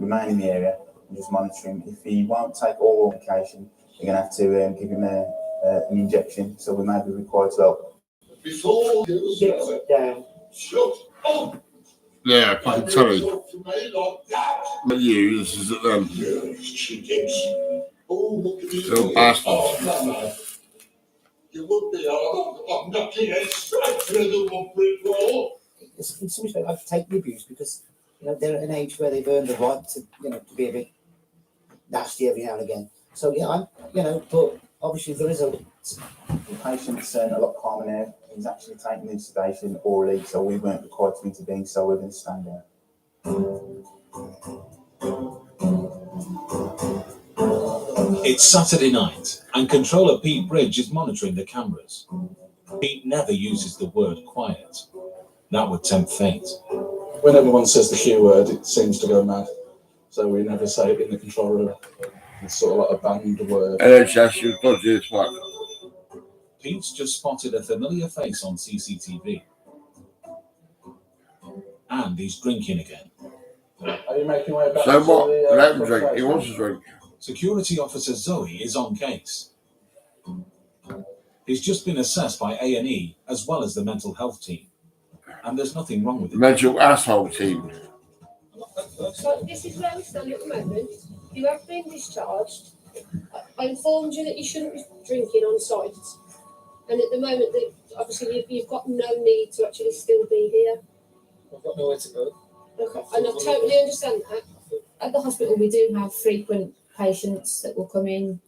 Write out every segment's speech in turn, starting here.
remain in the area and just monitor him. If he won't take oral medication, you're going to have to give him an injection, so we may be required to help. Before you down. Shut up! Yeah, fucking Terry. But you, this is at them. Little bastards. You would be I'm knocking it straight through the one brick wall. In some respect, I take the abuse because they're at an age where they've earned the right to to be a bit nasty every now and again. So but obviously there is The patient's a lot calmer now. He's actually taking the sedation orally, so we weren't required to intervene, so we're going to stand down. It's Saturday night, and Controller Pete Bridge is monitoring the cameras. Pete never uses the word quiet. That would tempt fate. When everyone says the Q word, it seems to go mad. So we never say it in the control room. It's sort of like a banned word. NHS, you're dodgy as fuck. Pete's just spotted a familiar face on CCTV. And he's drinking again. Are you making way back? So what? Let him drink. He wants to drink. Security Officer Zoe is on case. He's just been assessed by A&E as well as the mental health team. And there's nothing wrong with it. Mental asshole team. So this is where we stand at the moment. You have been discharged. I informed you that you shouldn't be drinking on site. And at the moment, obviously, you've got no need to actually still be here. I've got nowhere to go. Okay, and I totally understand that. At the hospital, we do have frequent patients that will come in.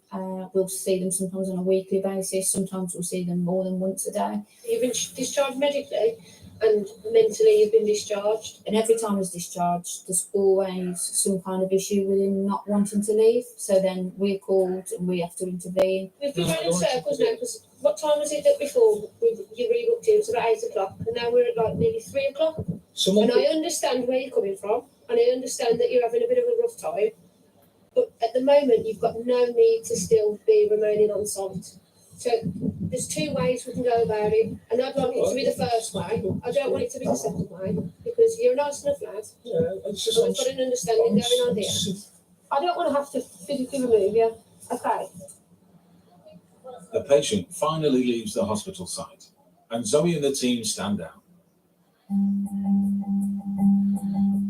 We'll see them sometimes on a weekly basis. Sometimes we'll see them more than once a day. You've been discharged medically and mentally you've been discharged. And every time he's discharged, there's always some kind of issue with him not wanting to leave. So then we're called and we have to intervene. We've been going in circles now because what time was it that before you rebooked it? It was about 8 o'clock and now we're at like nearly 3 o'clock. And I understand where you're coming from and I understand that you're having a bit of a rough time. But at the moment, you've got no need to still be remaining on site. So there's two ways we can go about it, and I'd like it to be the first way. I don't want it to be the second way because you're a nice enough lad. Yeah, it's just. We've got an understanding going on here. I don't want to have to physically remove you. Okay. The patient finally leaves the hospital site, and Zoe and the team stand down.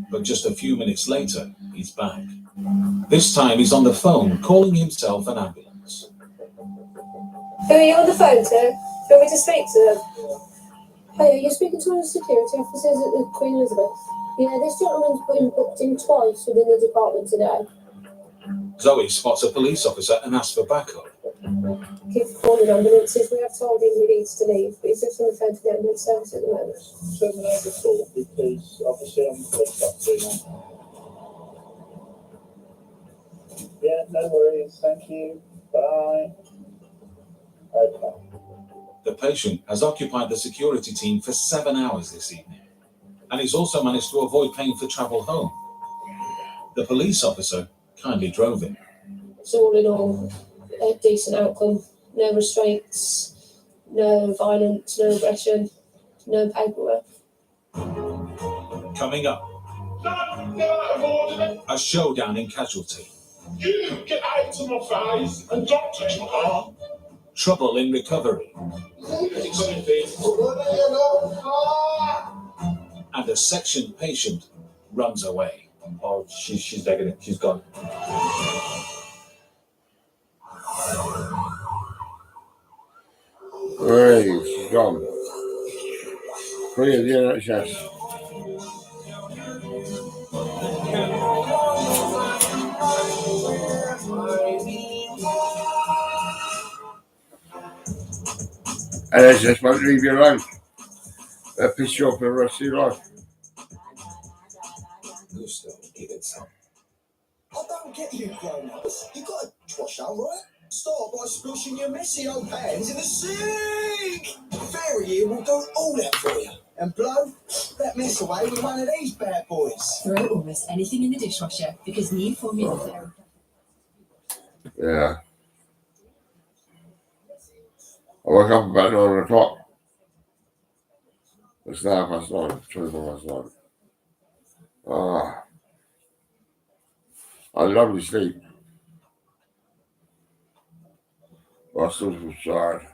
But just a few minutes later, he's back. This time he's on the phone calling himself an ambulance. Who are you on the phone to? Do you want me to speak to them? Hey, you're speaking to one of the security officers at the Queen Elizabeth. Yeah, this gentleman's been booked in twice within the department today. Zoe spots a police officer and asks for backup. Keep calling ambulances. We have told him he needs to leave, but he's just on the phone to the ambulance service at the moment. Terminate the call because obviously I'm expecting. Yeah, no worries. Thank you. Bye. Okay. The patient has occupied the security team for 7 hours this evening, and he's also managed to avoid paying for travel home. The police officer kindly drove him. So all in all, a decent outcome. No restraints, no violence, no aggression, no paperwork. Coming up, a showdown in casualty. You get out of my face and don't touch my arm. Trouble in recovery. And a section patient runs away. Oh, she's taking it. She's gone. Hey, she's gone. Free of the NHS. NHS won't leave you alone. They'll piss you off for the rest of your life. You still give it some. I don't get you grown-ups. You got to wash up, right? Start by splashing your messy old hands in the sink. Fairy here will do all that for you. And blow that mess away with one of these bad boys. Throw almost anything in the dishwasher because new formula therapy. Yeah. I woke up about 9 o'clock. It's now past 9, 24 past 9. I love to sleep. But I still feel tired.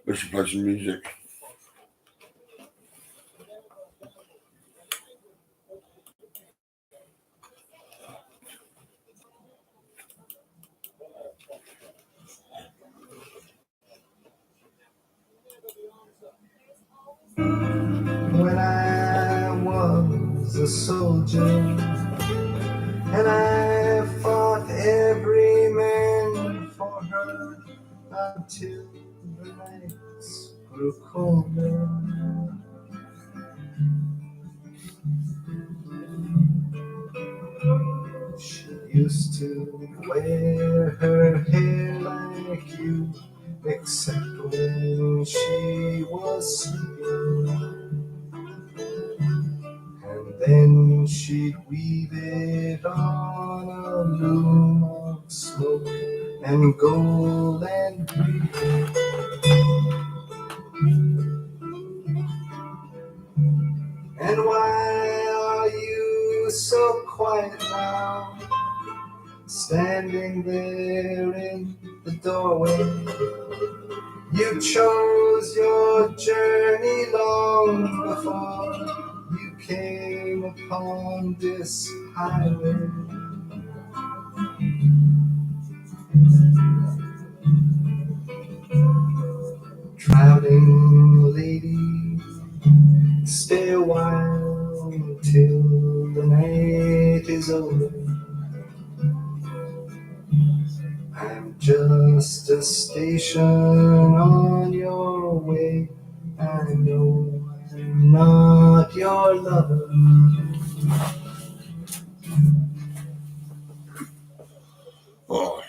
We should play some music. When I was a soldier and I fought every man for her until the nights grew colder. She used to wear her hair like you, except when she was sleeping. And then she'd weave it on a loom of smoke and gold and green. And why are you so quiet now, standing there in the doorway? You chose your journey long before you came upon this highway. Traveling lady, stay a while till the night is over. I'm just a station on your way. I know I'm not your lover. Oh.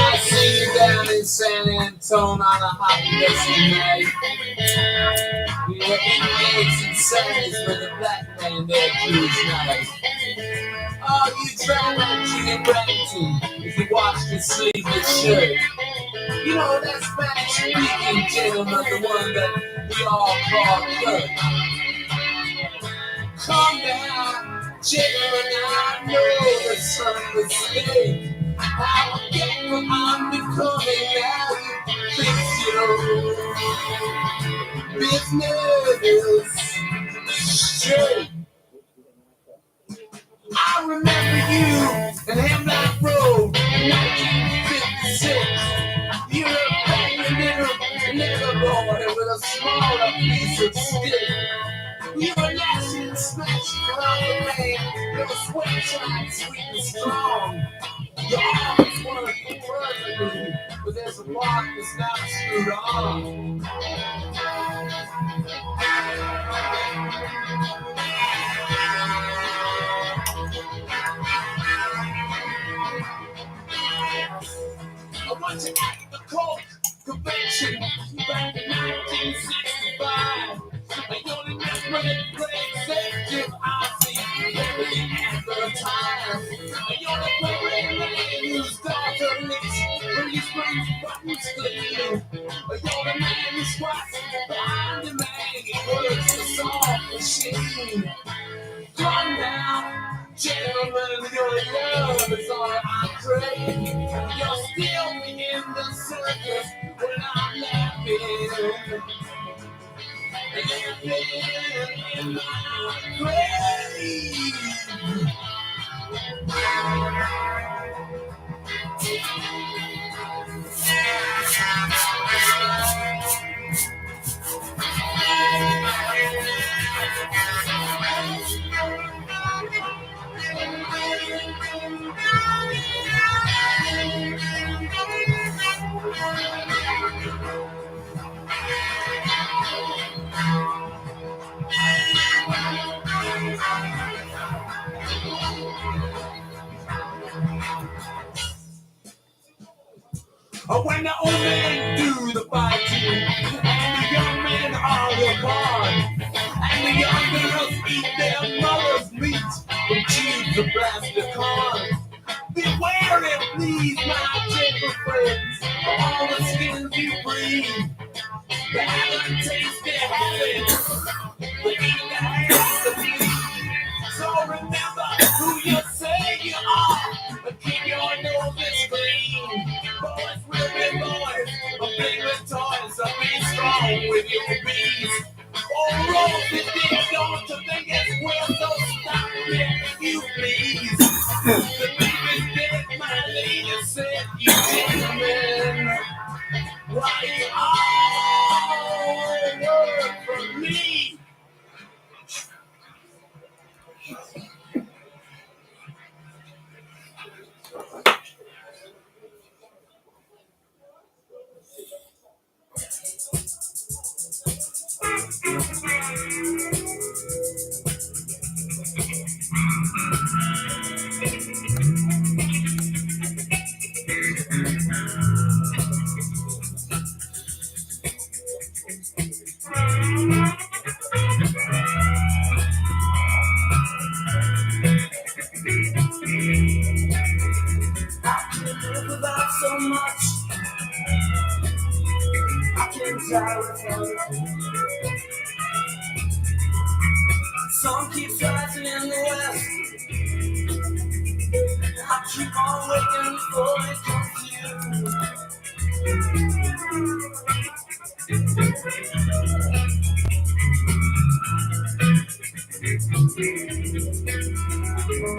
I see you down in San Antone on a hot dusty night. We were in Eggs and Sands where the black man there cruise night. Oh, you try not to get Brampton if you washed your sleeveless shirt. You know that Spanish-speaking gentleman, the one that we all call Kurt. Calm down, gentlemen, I know the sun was stay. How forgetful I'm becoming now. Fix your business straight. I remember you in Hemlock Road in 1956. You were a banging little boy with a smaller piece of stick. You were lashing and smashing around the lane. Your sweat shine sweet and strong. Your arms weren't perfectly, but there's a part that's not screwed on. I want you at the Colt Convention back in 1965. I only remember the great executive I You're the man who squats behind the man. He works the saw machine. Calm down, gentlemen, your love is all I crave. You're still in the circus when I'm laughing. Living in my grave. When the old men do the fighting, and the young men are work hard, and the young girls eat their mother's meat from tubes of plastic corn. Beware it, please, my gentle friends, of all the skins you breathe. They haven't tasted habits, they eat the hands of bleed. So remember who you say you are, but keep your noses clean. Boys will be boys, but big with toys, so be strong with your bees. Oh, Rose, if you don't think it's worth, so stop it, you please. The baby's dead, my lady said you gentlemen. Why you all work for me? About so much, I can't tell it. Sun keeps rising in the west. I keep on waiting for it to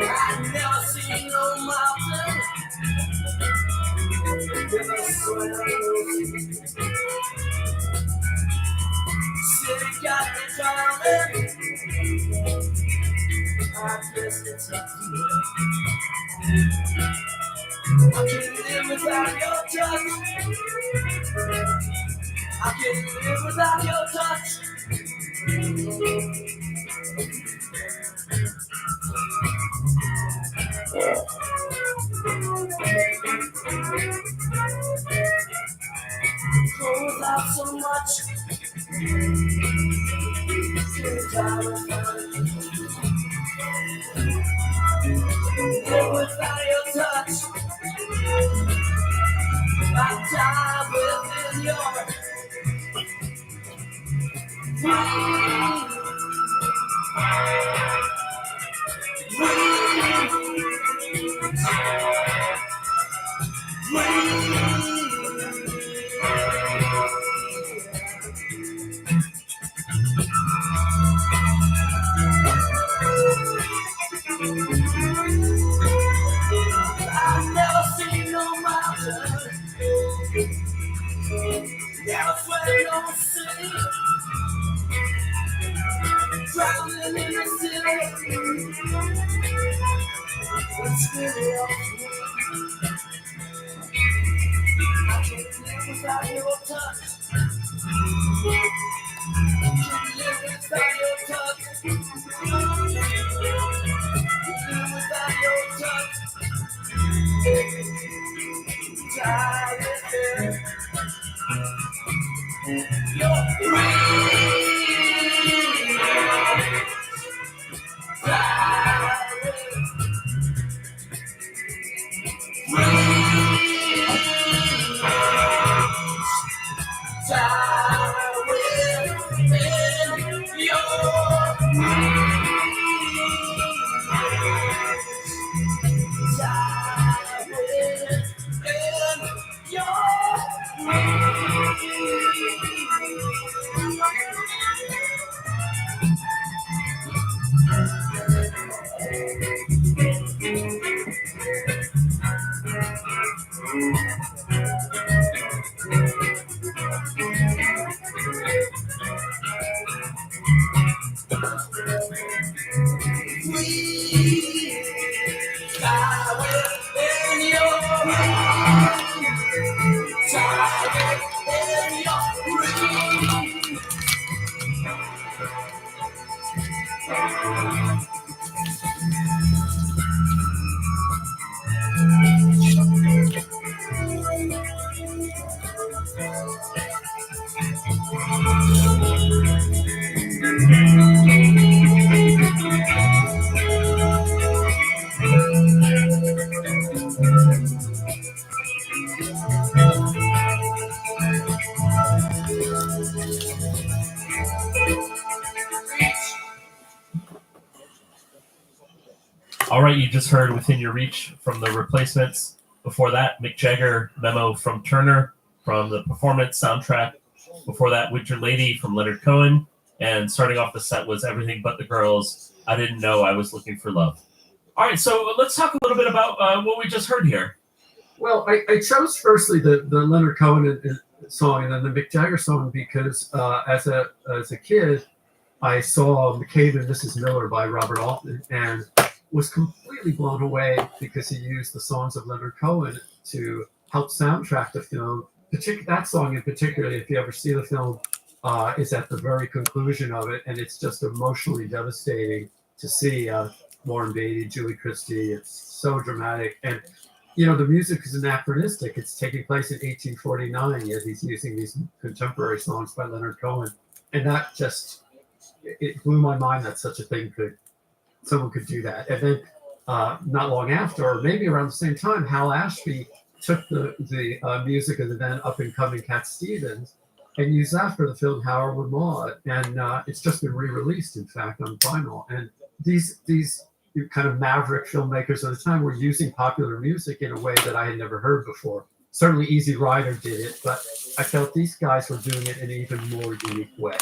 I've never seen no mountain with a sweat. City got me drowning. I guess it's up to you. I can't live without your touch. I can't live without your touch. Goes out so much. Live without your touch. I die within your I've never seen no mountain, never sweated on the sea, drowning in the city, but still I can't live without your touch. Can't live without your touch. Live without your touch. Die with it. You're Die All right, you just heard Within Your Reach from The Replacements. Before that, Mick Jagger, Memo from Turner from the Performance soundtrack. Before that, Winter Lady from Leonard Cohen. And starting off the set was Everything But the Girls, I Didn't Know I Was Looking for Love. All right, so let's talk a little bit about what we just heard here. Well, I chose firstly the Leonard Cohen song and then the Mick Jagger song because as a kid, I saw McCabe and Mrs. Miller by Robert Altman and was completely blown away because he used the songs of Leonard Cohen to help soundtrack the film. That song in particular, if you ever see the film, is at the very conclusion of it, and it's just emotionally devastating to see Warren Beatty, Julie Christie. It's so dramatic, and the music is anachronistic. It's taking place in 1849, yet he's using these contemporary songs by Leonard Cohen, and that just it blew my mind that such a thing someone could do that. And then not long after, or maybe around the same time, Hal Ashby took the music of the then up-and-coming Cat Stevens and used that for the film Howard with Maude. And it's just been re-released, in fact, on vinyl. And these kind of maverick filmmakers of the time were using popular music in a way that I had never heard before. Certainly Easy Rider did it, but I felt these guys were doing it in an even more unique way.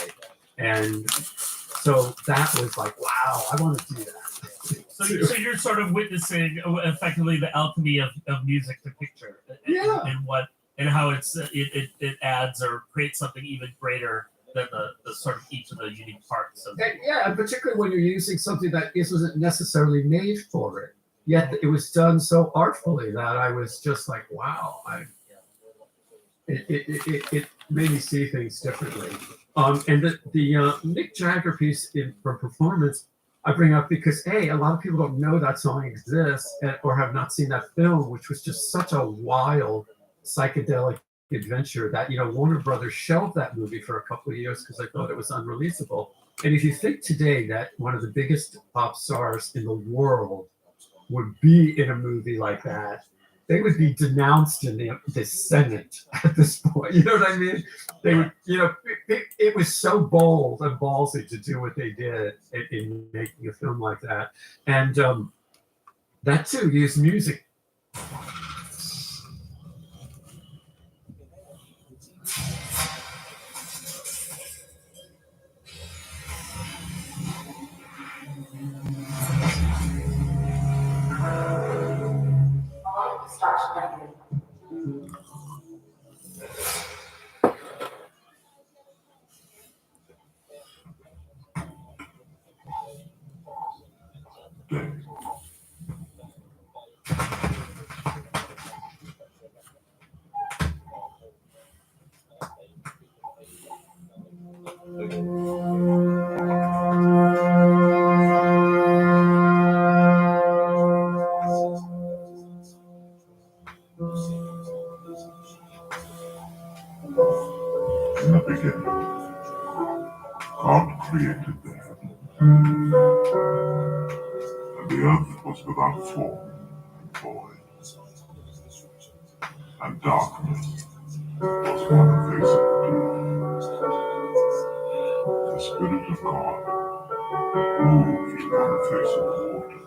And so that was like, wow, I want to do that. So you're sort of witnessing effectively the alchemy of music to picture, and how it adds or creates something even greater than the sort of each of the unique parts of it. And particularly when you're using something that isn't necessarily made for it, yet it was done so artfully that I was just like, wow, it made me see things differently. And the Mick Jagger piece from Performance, I bring up because a lot of people don't know that song exists or have not seen that film, which was just such a wild psychedelic adventure that Warner Brothers shelved that movie for a couple of years because they thought it was unreleasable. And if you think today that one of the biggest pop stars in the world would be in a movie like that, they would be denounced in the Senate at this point. You know what I mean? They would, it was so bold and ballsy to do what they did in making a film like that. And that too used music. In the beginning, God created the heavens, and the earth was without form and void, and darkness was upon the face of the deep. The Spirit of God moved upon the face of the water.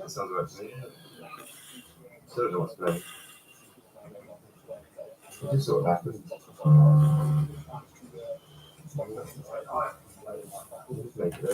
That sounds right to me. Still don't know what's playing. It just sort of happened. Just make it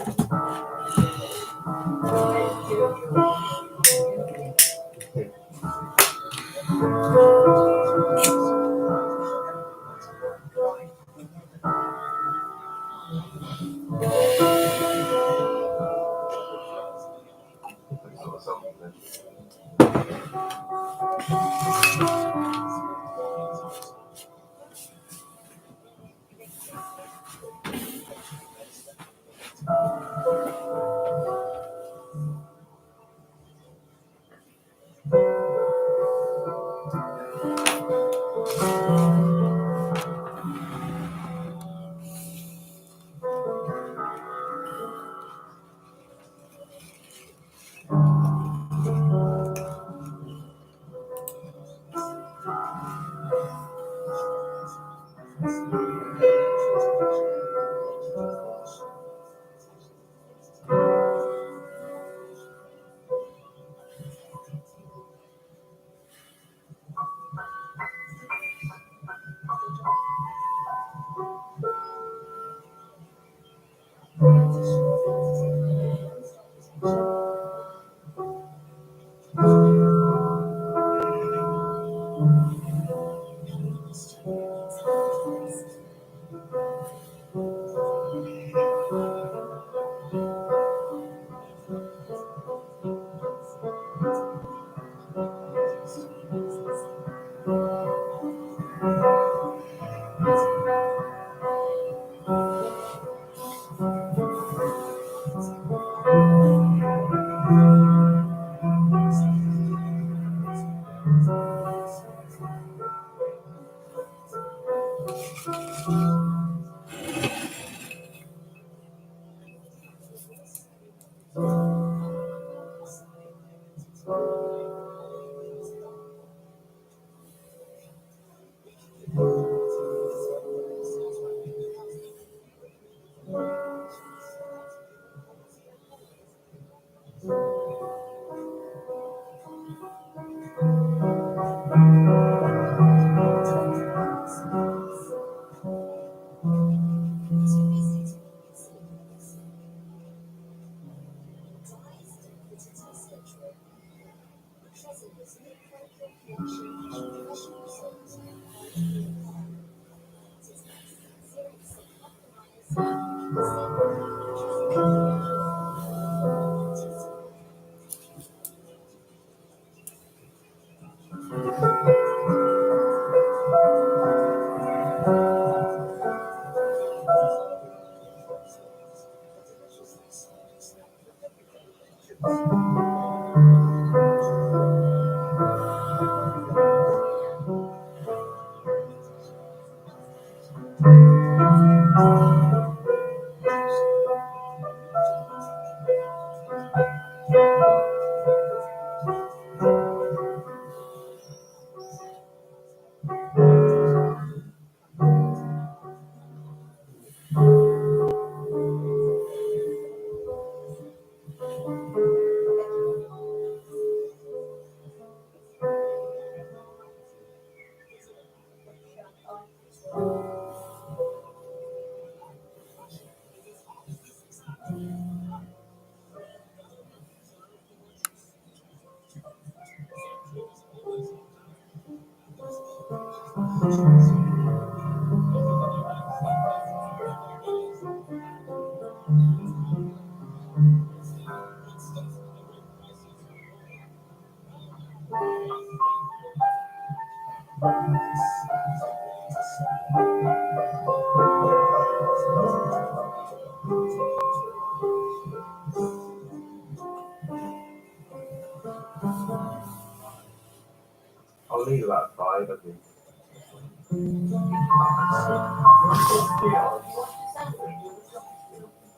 I'll leave about 5, I think.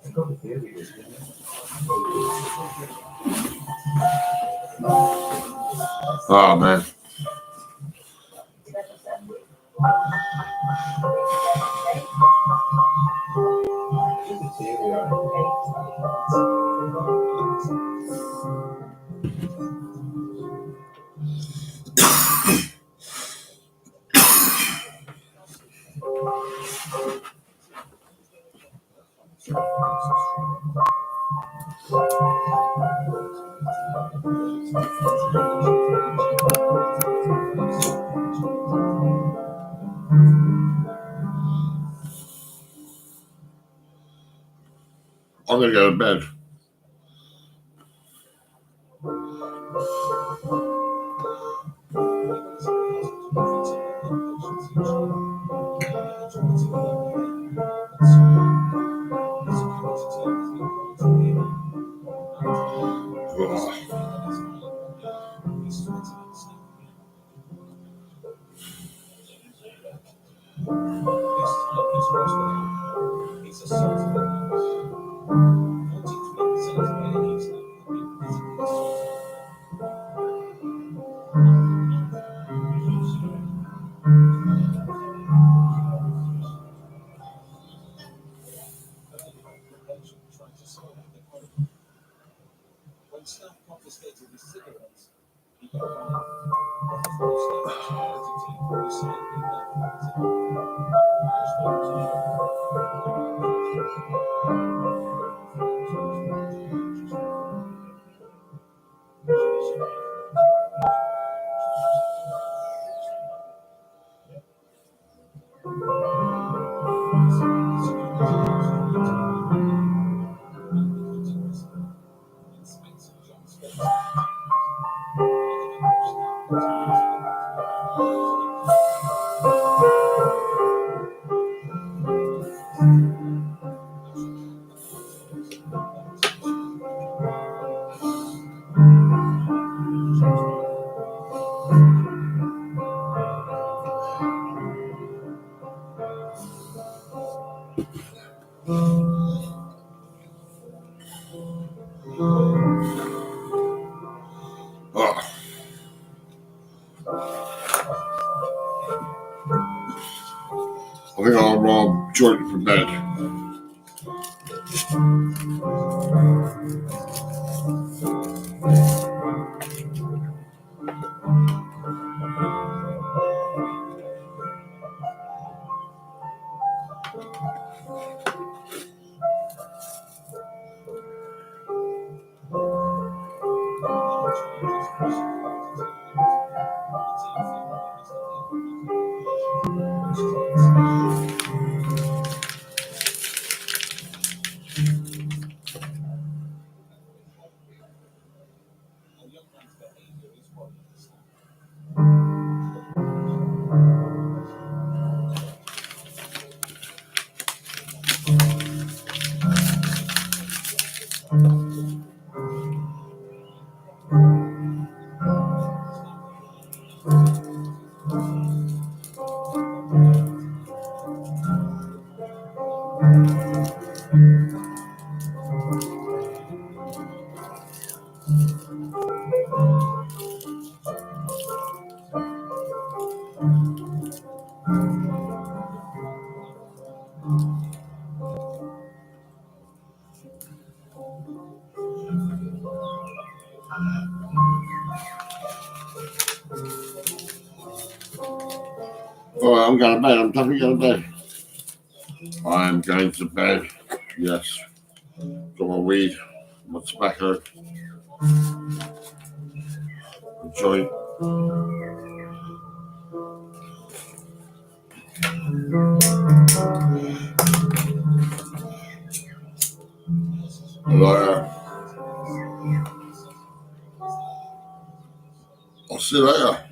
I've got the theory with you. Oh man. I'm gonna go to bed. When staff confiscated his cigarettes, he got I think I'll join you for bed. All right, I'm going to bed. I'm time to go to bed. I'm going to bed. Yes. Got my weed, my tobacco, a joint. I'll see you later.